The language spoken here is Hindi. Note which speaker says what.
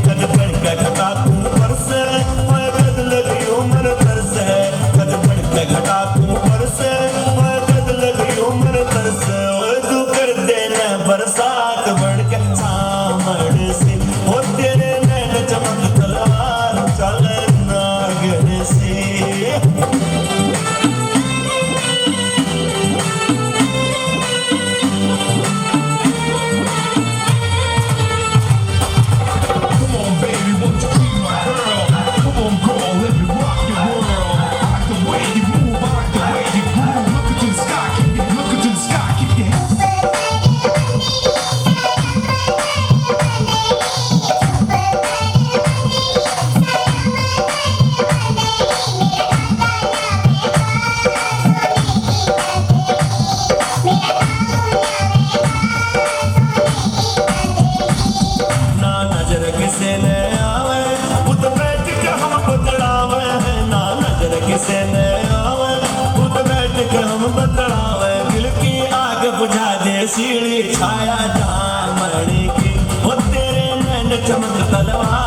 Speaker 1: कद बढ़ घटा तू बरसे मैं कद लगी उम्र तरसे कद बढ़ घटा तू बरसे मैं कद लगी उम्र तरसे ओए तू कर देना बरसात बढ़ के सामड़ से ओ तेरे नैन चमक तलवार चले नागन से सीढ़ी छाया जामण की वो तेरे नैन चमक तलवार